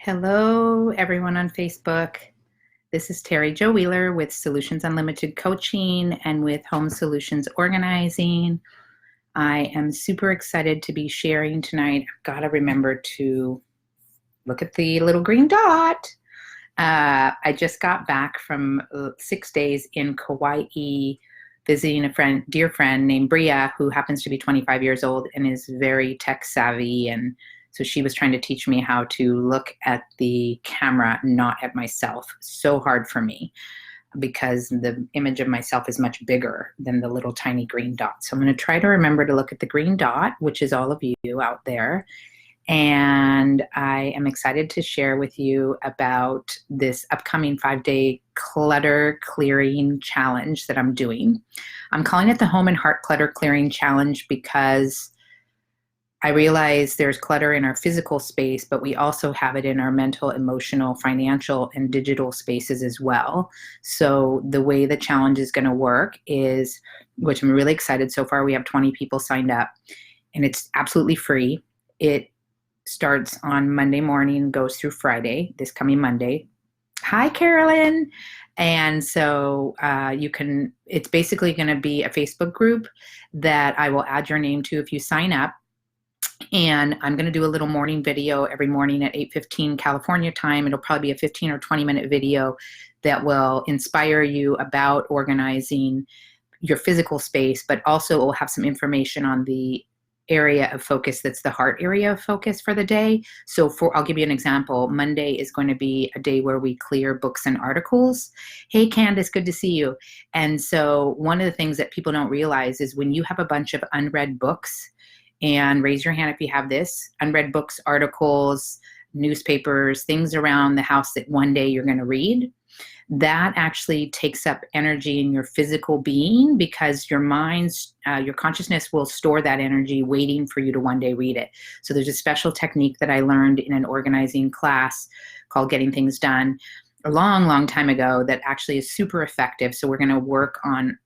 Hello, everyone on Facebook. This is Terry Jo Wheeler with Solutions Unlimited Coaching and with Home Solutions Organizing. I am super excited to be sharing tonight. I've got to remember to look at the little green dot. I just got back from 6 days in Kauai visiting a dear friend named Bria, who happens to be 25 years old and is very tech savvy. And so she was trying to teach me how to look at the camera, not at myself. So hard for me because the image of myself is much bigger than the little tiny green dot. So I'm going to try to remember to look at the green dot, which is all of you out there. And I am excited to share with you about this upcoming 5-day clutter clearing challenge that I'm doing. I'm calling it the Home and Heart Clutter Clearing Challenge because I realize there's clutter in our physical space, but we also have it in our mental, emotional, financial, and digital spaces as well. So the way the challenge is going to work is, which I'm really excited. So far, we have 20 people signed up, and it's absolutely free. It starts on Monday morning, goes through Friday, this coming Monday. Hi, Carolyn. And so it's basically going to be a Facebook group that I will add your name to if you sign up. And I'm going to do a little morning video every morning at 8:15 California time. It'll probably be a 15 or 20-minute video that will inspire you about organizing your physical space, but also it will have some information on the area of focus that's the heart area of focus for the day. So I'll give you an example. Monday is going to be a day where we clear books and articles. Hey, Candace, good to see you. And so one of the things that people don't realize is when you have a bunch of unread books, and raise your hand if you have this, unread books, articles, newspapers, things around the house that one day you're going to read, that actually takes up energy in your physical being because your mind's, your consciousness will store that energy waiting for you to one day read it. So there's a special technique that I learned in an organizing class called Getting Things Done a long, long time ago that actually is super effective. So we're going to work on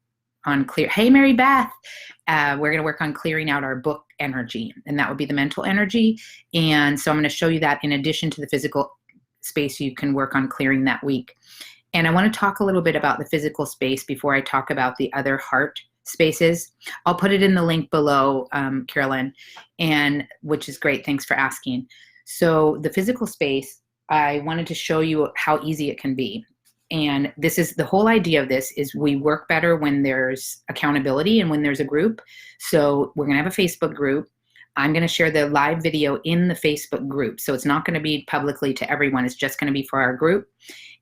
clear. Hey, Mary Beth. We're going to work on clearing out our book energy, and that would be the mental energy. And so I'm going to show you that in addition to the physical space you can work on clearing that week. And I want to talk a little bit about the physical space before I talk about the other heart spaces. I'll put it in the link below, Carolyn, and which is great. Thanks for asking. So the physical space, I wanted to show you how easy it can be. And this is the whole idea of this is we work better when there's accountability and when there's a group. So we're going to have a Facebook group. I'm going to share the live video in the Facebook group. So it's not going to be publicly to everyone. It's just going to be for our group.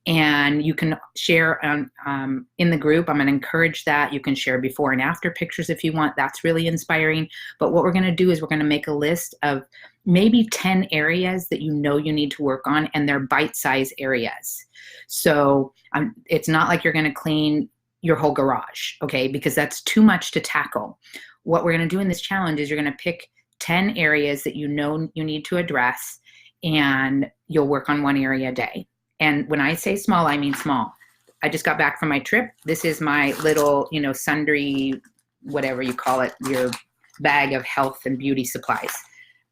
And you can share in the group. I'm going to encourage that. You can share before and after pictures if you want. That's really inspiring. But what we're going to do is we're going to make a list of maybe 10 areas that you know you need to work on, and they're bite-sized areas. So it's not like you're going to clean your whole garage, okay, because that's too much to tackle. What we're going to do in this challenge is you're going to pick 10 areas that you know you need to address, and you'll work on one area a day. And when I say small, I mean small. I just got back from my trip. This is my little, sundry, whatever you call it, your bag of health and beauty supplies.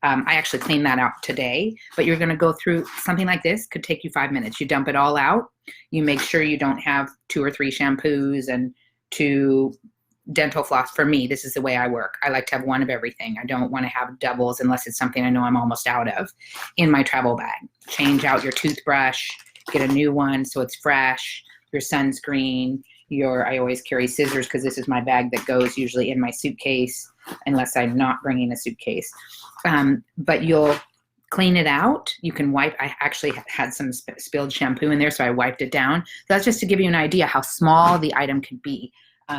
I actually cleaned that out today, but you're going to go through something like this. Could take you 5 minutes. You dump it all out. You make sure you don't have 2 or 3 shampoos and 2 dental floss. For me, this is the way I work. I like to have one of everything. I don't want to have doubles unless it's something I know I'm almost out of in my travel bag. Change out your toothbrush, get a new one so it's fresh, your sunscreen, I always carry scissors because this is my bag that goes usually in my suitcase unless I'm not bringing a suitcase. But you'll clean it out. You can wipe. I actually had some spilled shampoo in there, so I wiped it down. That's just to give you an idea how small the item could be.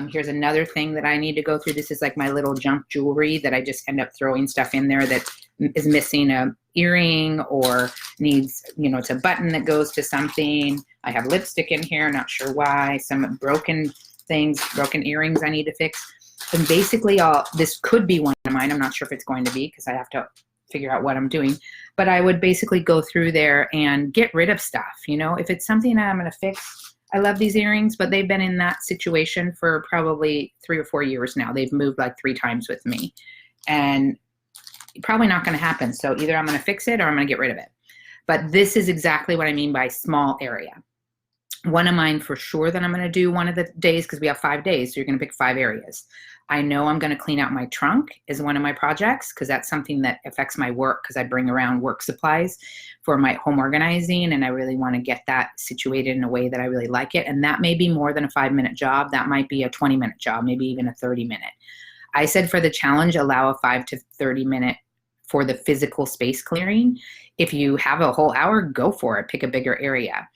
Here's another thing that I need to go through. This is like my little junk jewelry that I just end up throwing stuff in there that is missing a earring or needs, it's a button that goes to something. I have lipstick in here, not sure why. Some broken earrings I need to fix. And basically this could be one of mine. I'm not sure if it's going to be because I have to figure out what I'm doing. But I would basically go through there and get rid of stuff. If it's something that I'm going to fix, I love these earrings, but they've been in that situation for probably 3 or 4 years now. They've moved like 3 times with me. And probably not going to happen. So either I'm going to fix it or I'm going to get rid of it. But this is exactly what I mean by small area. One of mine for sure that I'm going to do one of the days, because we have 5 days, so you're going to pick 5 areas. I know I'm going to clean out my trunk is one of my projects, because that's something that affects my work, because I bring around work supplies for my home organizing, and I really want to get that situated in a way that I really like it. And that may be more than a 5-minute job. That might be a 20-minute job, maybe even a 30-minute. I said for the challenge, allow a 5 to 30-minute for the physical space clearing. If you have a whole hour, go for it. Pick a bigger area.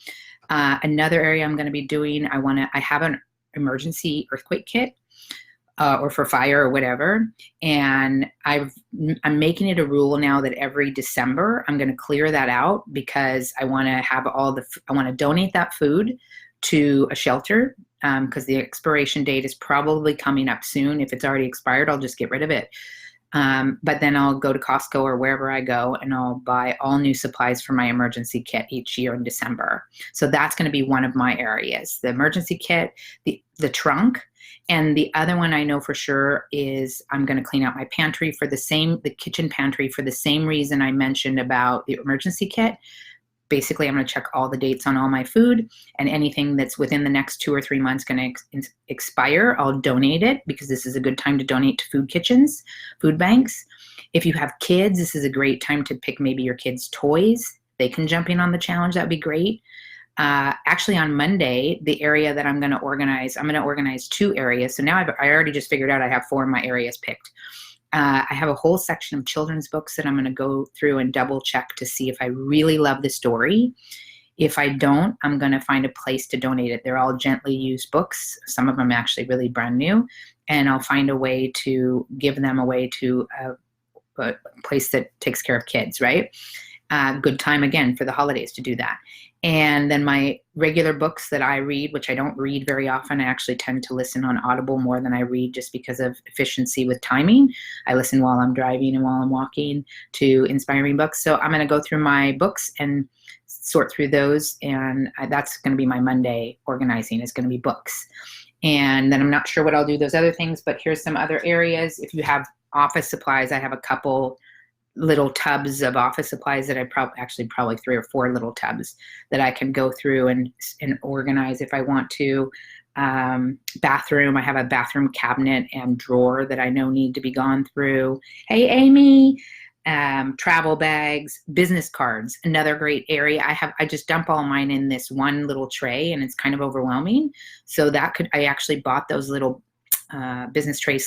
Another area I'm going to be doing, I have an emergency earthquake kit, or for fire or whatever. And I'm making it a rule now that every December I'm going to clear that out, because I want to have I want to donate that food to a shelter, because the expiration date is probably coming up soon. If it's already expired, I'll just get rid of it. But then I'll go to Costco or wherever I go, and I'll buy all new supplies for my emergency kit each year in December. So that's going to be one of my areas: the emergency kit, the trunk. And the other one I know for sure is I'm going to clean out my pantry the kitchen pantry, for the same reason I mentioned about the emergency kit. Basically, I'm going to check all the dates on all my food, and anything that's within the next 2 or 3 months going to expire, I'll donate it, because this is a good time to donate to food kitchens, food banks. If you have kids, this is a great time to pick maybe your kids' toys. They can jump in on the challenge. That'd be great. Actually, on Monday, the area that I'm going to organize 2 areas. So now I already just figured out I have 4 of my areas picked. I have a whole section of children's books that I'm going to go through and double check to see if I really love the story. If I don't, I'm going to find a place to donate it. They're all gently used books. Some of them actually really brand new. And I'll find a way to give them away to a place that takes care of kids, right? Good time, again, for the holidays to do that. And then my regular books that I read, which I don't read very often, I actually tend to listen on Audible more than I read, just because of efficiency with timing. I listen while I'm driving and while I'm walking to inspiring books. So I'm going to go through my books and sort through those. And that's going to be my Monday organizing, is going to be books. And then I'm not sure what I'll do those other things, but here's some other areas. If you have office supplies, I have a couple little tubs of office supplies that probably 3 or 4 little tubs that I can go through and organize if I want to. Bathroom, I have a bathroom cabinet and drawer that I know need to be gone through. Hey, Amy. Travel bags, business cards, another great area. I just dump all mine in this one little tray, and it's kind of overwhelming. So I actually bought those little business card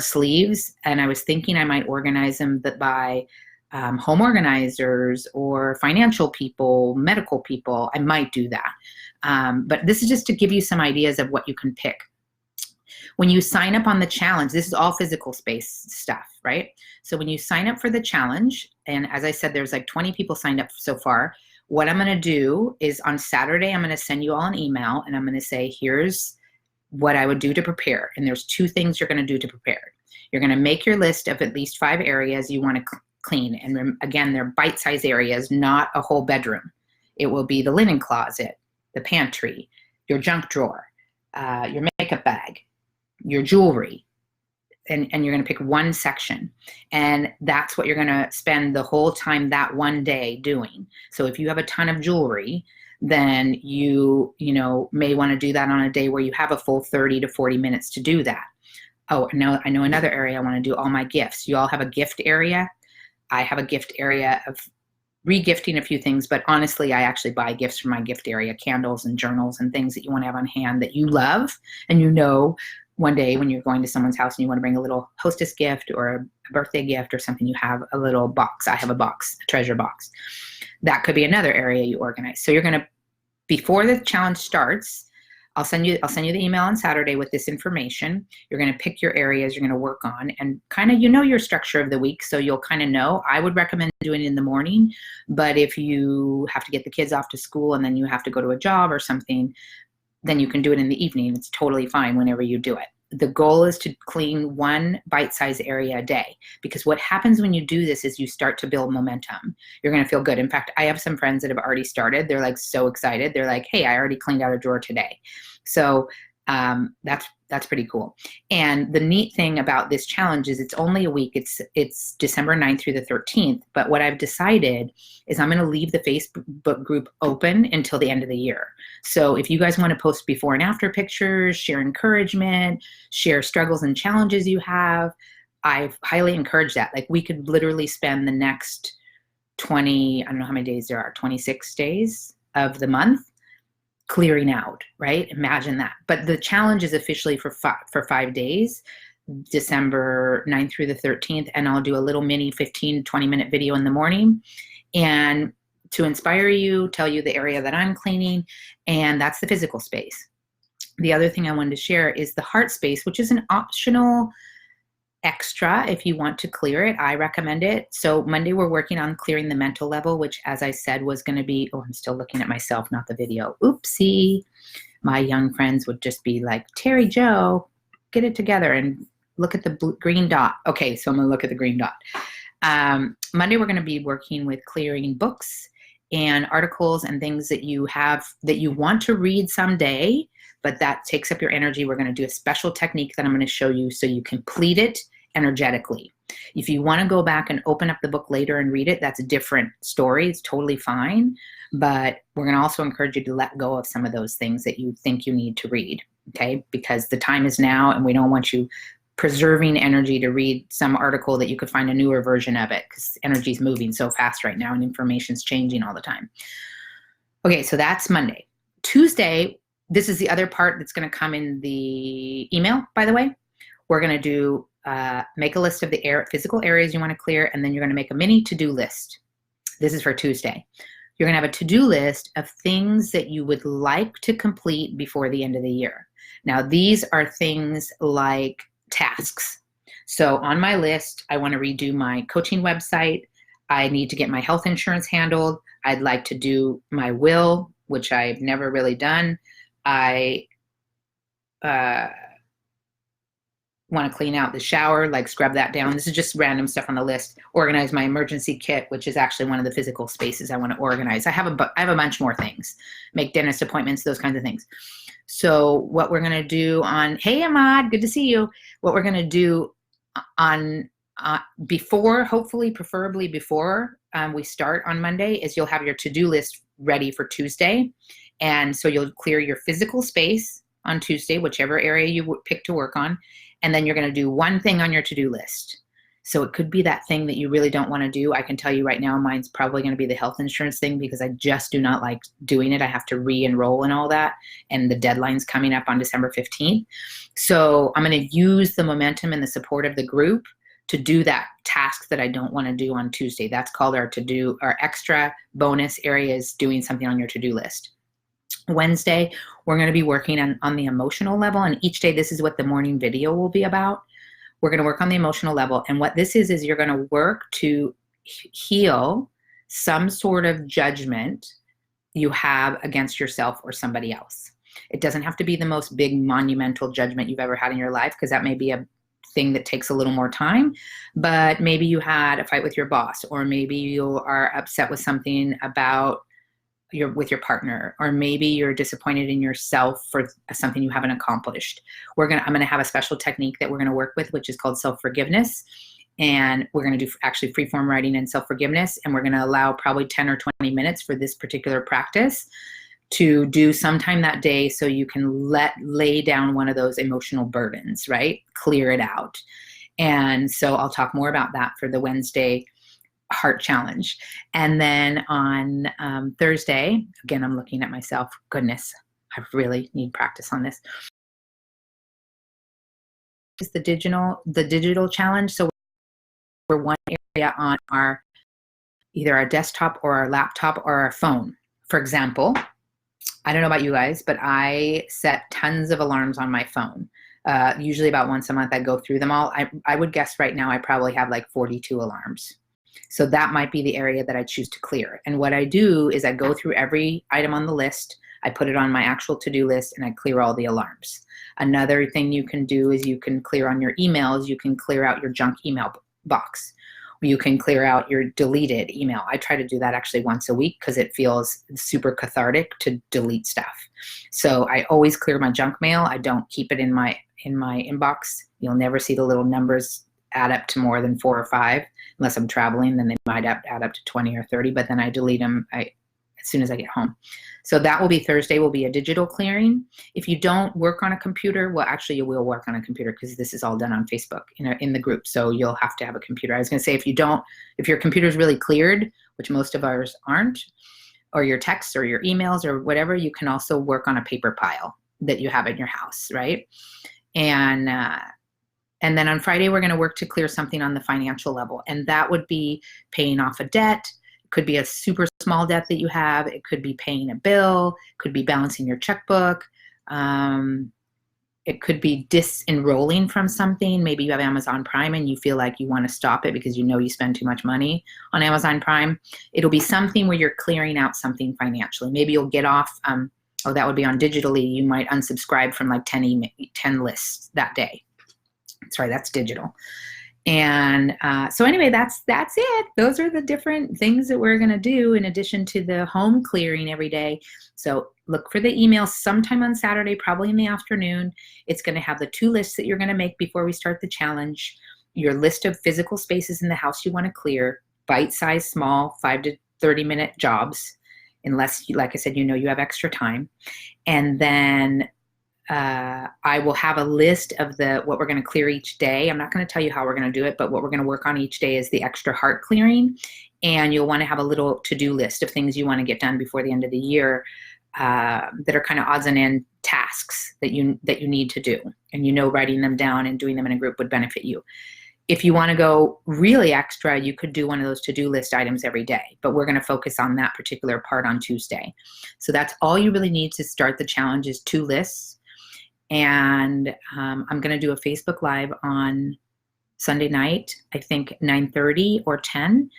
sleeves, and I was thinking I might organize them by home organizers or financial people, medical people. I might do that. But this is just to give you some ideas of what you can pick. When you sign up on the challenge, this is all physical space stuff, right? So when you sign up for the challenge, and as I said, there's like 20 people signed up so far. What I'm going to do is on Saturday, I'm going to send you all an email, and I'm going to say, here's what I would do to prepare. And there's 2 things you're going to do to prepare. You're going to make your list of at least 5 areas you want to clean. And again, they're bite-sized areas, not a whole bedroom. It will be the linen closet, the pantry, your junk drawer, your makeup bag, your jewelry. And you're going to pick one section. And that's what you're going to spend the whole time that one day doing. So if you have a ton of jewelry, then you may want to do that on a day where you have a full 30 to 40 minutes to do that. Oh, I know another area I want to do all my gifts. You all have a gift area. I have a gift area of re-gifting a few things, but honestly, I actually buy gifts from my gift area, candles and journals and things that you want to have on hand that you love. And one day when you're going to someone's house and you want to bring a little hostess gift or a birthday gift or something, you have a little box. I have a box, a treasure box. That could be another area you organize. So you're going to, before the challenge starts, I'll send you the email on Saturday with this information. You're going to pick your areas you're going to work on, and kind of your structure of the week, so you'll kind of know. I would recommend doing it in the morning, but if you have to get the kids off to school and then you have to go to a job or something, then you can do it in the evening. It's totally fine whenever you do it. The goal is to clean one bite-sized area a day, because what happens when you do this is you start to build momentum. You're going to feel good. In fact, I have some friends that have already started. They're like so excited. They're like, hey, I already cleaned out a drawer today. So That's pretty cool. And the neat thing about this challenge is it's only a week. It's December 9th through the 13th. But what I've decided is I'm going to leave the Facebook group open until the end of the year. So if you guys want to post before and after pictures, share encouragement, share struggles and challenges you have, I highly encourage that. Like, we could literally spend the next 20, I don't know how many days there are, 26 days of the month clearing out, right? Imagine that. But the challenge is officially for 5 days, December 9th through the 13th. And I'll do a little mini 15, 20-minute video in the morning and to inspire you, tell you the area that I'm cleaning, and that's the physical space. The other thing I wanted to share is the heart space, which is an optional extra if you want to clear it. I recommend it. So Monday we're working on clearing the mental level, which, as I said, was going to be, oh, I'm still looking at myself, not the video. Oopsie. My young friends would just be like, Terry Jo, get it together and look at the green dot. Okay, so I'm going to look at the green dot. Monday we're going to be working with clearing books and articles and things that you have that you want to read someday, but that takes up your energy. We're going to do a special technique that I'm going to show you so you complete it energetically. If you want to go back and open up the book later and read it, that's a different story. It's totally fine. But we're going to also encourage you to let go of some of those things that you think you need to read, okay? Because the time is now, and we don't want you preserving energy to read some article that you could find a newer version of it, because energy is moving so fast right now and information's changing all the time. Okay, so that's Monday. Tuesday, this is the other part that's going to come in the email, by the way. We're going to do make a list of the physical areas you want to clear, and then you're going to make a mini to-do list. This is for Tuesday. You're going to have a to-do list of things that you would like to complete before the end of the year. Now, these are things like tasks. So on my list, I want to redo my coaching website. I need to get my health insurance handled. I'd like to do my will, which I've never really done. I want to clean out the shower, like scrub that down. This is just random stuff on the list. Organize my emergency kit, which is actually one of the physical spaces I want to organize. I have a bunch more things. Make dentist appointments, those kinds of things. So what we're going to do on, hey Ahmad, good to see you. What we're going to do on before, hopefully, preferably before we start on Monday, is you'll have your to-do list ready for Tuesday. And so you'll clear your physical space on Tuesday, whichever area you pick to work on. And then you're going to do one thing on your to-do list. So it could be that thing that you really don't want to do. I can tell you right now, mine's probably going to be the health insurance thing, because I just do not like doing it. I have to re-enroll and all that. And the deadline's coming up on December 15th. So I'm going to use the momentum and the support of the group to do that task that I don't want to do on Tuesday. That's called our to-do, our extra bonus area is doing something on your to-do list. Wednesday, we're going to be working on the emotional level. And each day, this is what the morning video will be about. We're going to work on the emotional level. And what this is you're going to work to heal some sort of judgment you have against yourself or somebody else. It doesn't have to be the most big monumental judgment you've ever had in your life, because that may be a thing that takes a little more time. But maybe you had a fight with your boss, or maybe you are upset with something about with your partner, or maybe you're disappointed in yourself for something you haven't accomplished. I'm going to have a special technique that we're going to work with, which is called self-forgiveness. And we're going to do actually free-form writing and self-forgiveness. And we're going to allow probably 10 or 20 minutes for this particular practice to do sometime that day, so you can lay down one of those emotional burdens, right? Clear it out. And so I'll talk more about that for the Wednesday heart challenge. And then on Thursday, again, I'm looking at myself. Goodness, I really need practice on this. It's the digital challenge. So we're one area on either our desktop or our laptop or our phone. For example, I don't know about you guys, but I set tons of alarms on my phone. Usually about once a month, I go through them all. I would guess right now I probably have like 42 alarms. So that might be the area that I choose to clear. And what I do is I go through every item on the list, I put it on my actual to-do list, and I clear all the alarms. Another thing you can do is you can clear on your emails, you can clear out your junk email box. you can clear out your deleted email. I try to do that actually once a week because it feels super cathartic to delete stuff. So I always clear my junk mail. I don't keep it in my inbox. You'll never see the little numbers add up to more than 4 or 5 unless I'm traveling. Then they might add up to 20 or 30, but then I delete them as soon as I get home. So that will be Thursday, will be a digital clearing. If you don't work on a computer, well, actually you will work on a computer because this is all done on Facebook in the group. So you'll have to have a computer. I was going to say, if your computer is really cleared, which most of ours aren't, or your texts or your emails or whatever, you can also work on a paper pile that you have in your house, right? And then on Friday, we're going to work to clear something on the financial level. And that would be paying off a debt. It could be a super small debt that you have. It could be paying a bill. It could be balancing your checkbook. It could be disenrolling from something. Maybe you have Amazon Prime and you feel like you want to stop it because you know you spend too much money on Amazon Prime. It'll be something where you're clearing out something financially. Maybe you'll get off, that would be on digitally. You might unsubscribe from like 10 lists that day. Sorry, that's digital. And so anyway, that's it. Those are the different things that we're going to do in addition to the home clearing every day. So look for the email sometime on Saturday, probably in the afternoon. It's going to have the 2 lists that you're going to make before we start the challenge, your list of physical spaces in the house you want to clear, bite-sized, small, 5 to 30-minute jobs, unless, like I said, you have extra time. And then I will have a list of what we're going to clear each day. I'm not going to tell you how we're going to do it, but what we're going to work on each day is the extra heart clearing. And you'll want to have a little to-do list of things you want to get done before the end of the year that are kind of odds and end tasks that you need to do. And writing them down and doing them in a group would benefit you. If you want to go really extra, you could do one of those to-do list items every day, but we're going to focus on that particular part on Tuesday. So that's all you really need to start the challenge is 2 lists. And I'm going to do a Facebook Live on Sunday night, I think 9:30 or 10.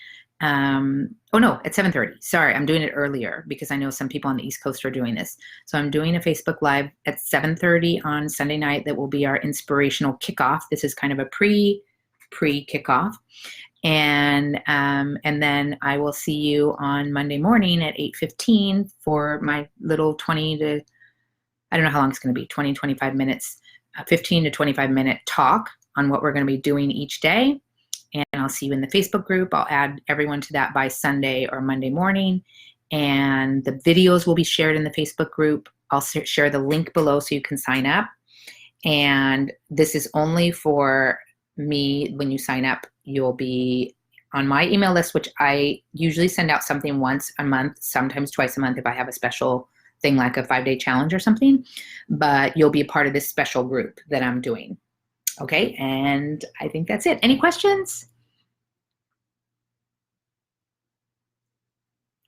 At 7:30. Sorry, I'm doing it earlier because I know some people on the East Coast are doing this. So I'm doing a Facebook Live at 7:30 on Sunday night. That will be our inspirational kickoff. This is kind of a pre-kickoff. And then I will see you on Monday morning at 8:15 for my little 20 to, I don't know how long it's going to be, 20, 25 minutes, 15 to 25 minute talk on what we're going to be doing each day. And I'll see you in the Facebook group. I'll add everyone to that by Sunday or Monday morning. And the videos will be shared in the Facebook group. I'll share the link below so you can sign up. And this is only for me. When you sign up, you'll be on my email list, which I usually send out something once a month, sometimes twice a month if I have a special thing like a 5-day challenge or something. But you'll be a part of this special group that I'm doing. Okay, and I think that's it. Any questions?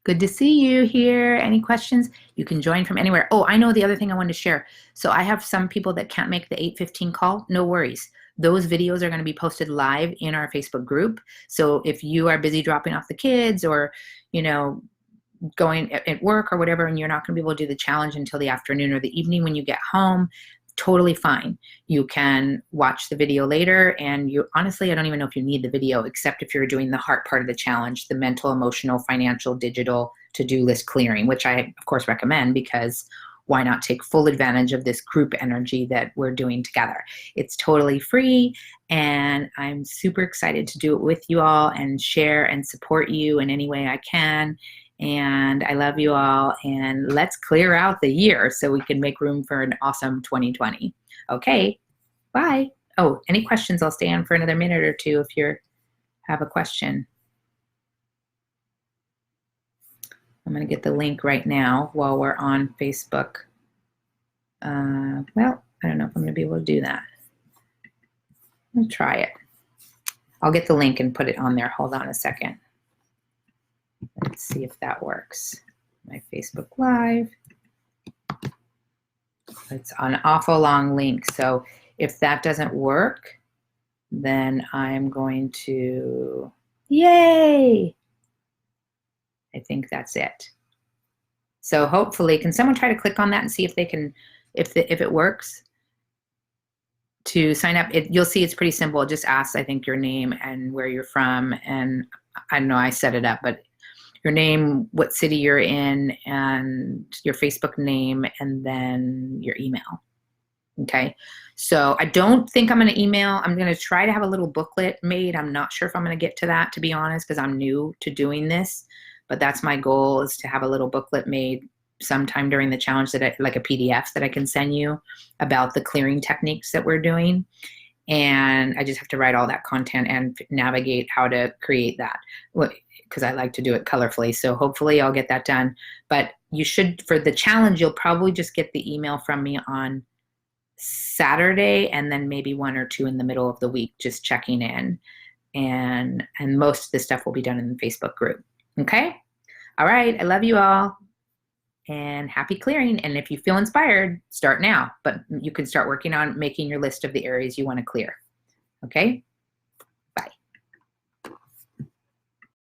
Good to see you here. Any questions? You can join from anywhere. Oh, I know the other thing I wanted to share. So I have some people that can't make the 8:15 call. No worries. Those videos are going to be posted live in our Facebook group. So if you are busy dropping off the kids or, going at work or whatever, and you're not going to be able to do the challenge until the afternoon or the evening when you get home, totally fine. You can watch the video later, and honestly, I don't even know if you need the video, except if you're doing the heart part of the challenge, the mental, emotional, financial, digital to-do list clearing, which I, of course, recommend because why not take full advantage of this group energy that we're doing together? It's totally free, and I'm super excited to do it with you all and share and support you in any way I can. And I love you all, and let's clear out the year so we can make room for an awesome 2020. Okay, bye. Oh, any questions? I'll stay on for another minute or two if you have a question. I'm going to get the link right now while we're on Facebook. Well, I don't know if I'm going to be able to do that. I'll try it. I'll get the link and put it on there. Hold on a second. Let's see if that works. My Facebook Live. It's an awful long link. So if that doesn't work, then I'm going to, yay! I think that's it. So hopefully, can someone try to click on that and see if they can, if it works? to sign up, you'll see it's pretty simple. It just asks, I think, your name and where you're from. And I don't know, I set it up, but your name, what city you're in, and your Facebook name, and then your email. Okay. So I don't think I'm going to email. I'm going to try to have a little booklet made. I'm not sure if I'm going to get to that, to be honest, because I'm new to doing this. But that's my goal, is to have a little booklet made sometime during the challenge, like a PDF that I can send you about the clearing techniques that we're doing. And I just have to write all that content and navigate how to create that, because I like to do it colorfully. So hopefully I'll get that done. But you should, for the challenge, you'll probably just get the email from me on Saturday, and then maybe 1 or 2 in the middle of the week, just checking in. And most of the stuff will be done in the Facebook group. Okay? All right. I love you all. And happy clearing. And if you feel inspired, start now. But you can start working on making your list of the areas you want to clear. Okay?